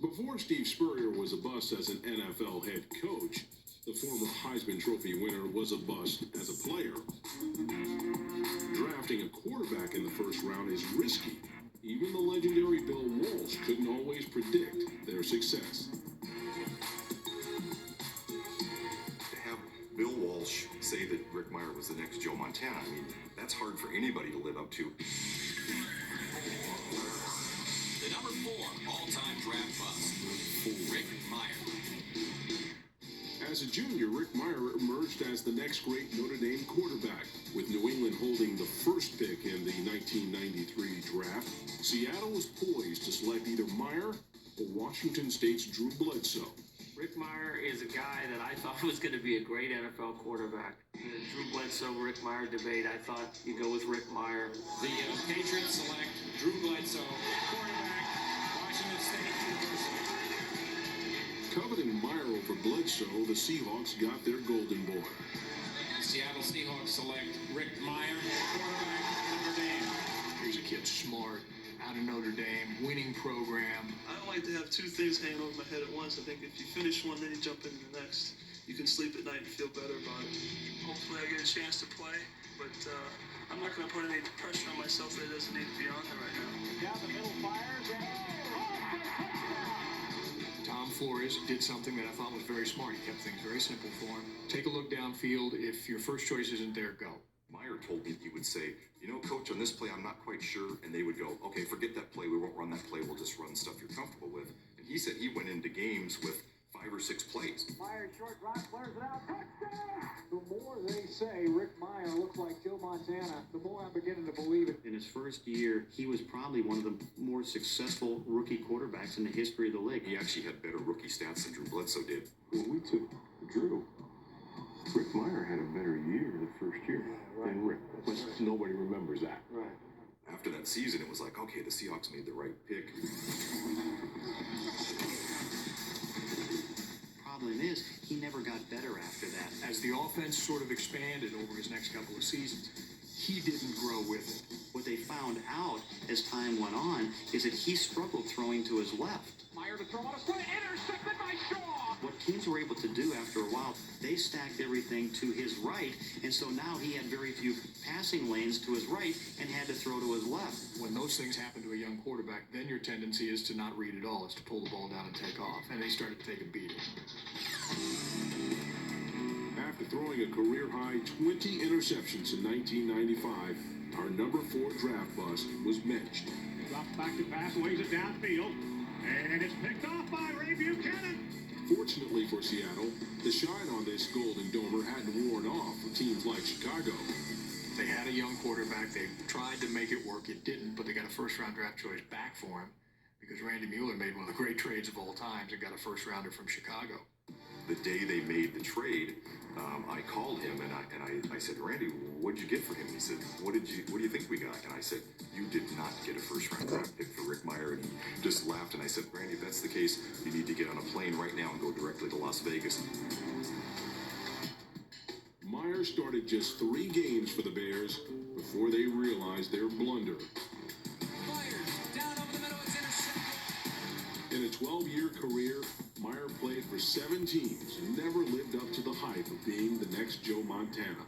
Before Steve Spurrier was a bust as an NFL head coach, the former Heisman Trophy winner was a bust as a player. Drafting a quarterback in the first round is risky. Even the legendary Bill Walsh couldn't always predict their success. To have Bill Walsh say that Rick Mirer was the next Joe Montana, I mean, that's hard for anybody to live up to. The number 4 all-time draft bust, Rick Mirer. As a junior, Rick Mirer emerged as the next great Notre Dame quarterback, with New England holding the first pick in the 1993 draft. Seattle was poised to select either Mirer or Washington State's Drew Bledsoe. Rick Mirer is a guy that I thought was going to be a great NFL quarterback. The Drew Bledsoe, Rick Mirer debate, I thought you go with Rick Mirer. The Patriots select Drew Bledsoe, quarterback, Washington State University. Coveting Mirer over Bledsoe, the Seahawks got their golden boy. Seattle Seahawks select Rick Mirer, quarterback, Notre Dame. Here's a kid smart, out of Notre Dame, winning program. I don't like to have two things hanging over my head at once. I think if you finish one, then you jump into the next. You can sleep at night and feel better about it. Hopefully I get a chance to play, but I'm not going to put any pressure on myself that it doesn't need to be on there right now. Down the middle fires and Tom Flores did something that I thought was very smart. He kept things very simple for him. Take a look downfield. If your first choice isn't there, go. Mirer told me he would say, you know, coach, on this play, I'm not quite sure. And they would go, okay, forget that play. We won't run that play. We'll just run stuff you're comfortable with. And he said he went into games with 5 or 6 plays. Mirer short drop, flares it out. Touchdown! The more they say Rick Mirer looks like Joe Montana, the more I'm beginning to believe it. In his first year, he was probably one of the more successful rookie quarterbacks in the history of the league. He actually had better rookie stats than Drew Bledsoe did. When we took Drew, Rick Mirer had a better year the first year than Rick. But nobody remembers that. Right. After that season, it was like, okay, the Seahawks made the right pick. Problem is, he never got better after that. As the offense sort of expanded over his next couple of seasons, he didn't grow with it. What they found out as time went on is that he struggled throwing to his left. Mirer to throw on a slant, intercepted by Shaw. What teams were able to do after a while, they stacked everything to his right, and so now he had very few passing lanes to his right and had to throw to his left. When those things happen to a young quarterback, then your tendency is to not read at all. It's to pull the ball down and take off. And they started to take a beating. After throwing a career-high 20 interceptions in 1995, our number 4 draft bust was benched. Drops back to pass, waves it downfield, and it's picked off by Ray Buchanan. Fortunately for Seattle, the shine on this Golden Domer hadn't worn off for teams like Chicago. They had a young quarterback. They tried to make it work. It didn't, but they got a first-round draft choice back for him because Randy Mueller made one of the great trades of all times and got a first-rounder from Chicago. The day they made the trade, I called him and I said, Randy, what'd you get for him? He said, what do you think we got? And I said, you did not get a first-round draft pick for Rick Mirer. And he just laughed and I said, Randy, if that's the case, you need to get on a plane right now and go directly to Las Vegas. Mirer started just 3 games for the Bears before they realized their blunder. Down over the middle, it's intercepted. In a 12-year career, Mirer played for 7 teams and never lived up to the hype of being the next Joe Montana.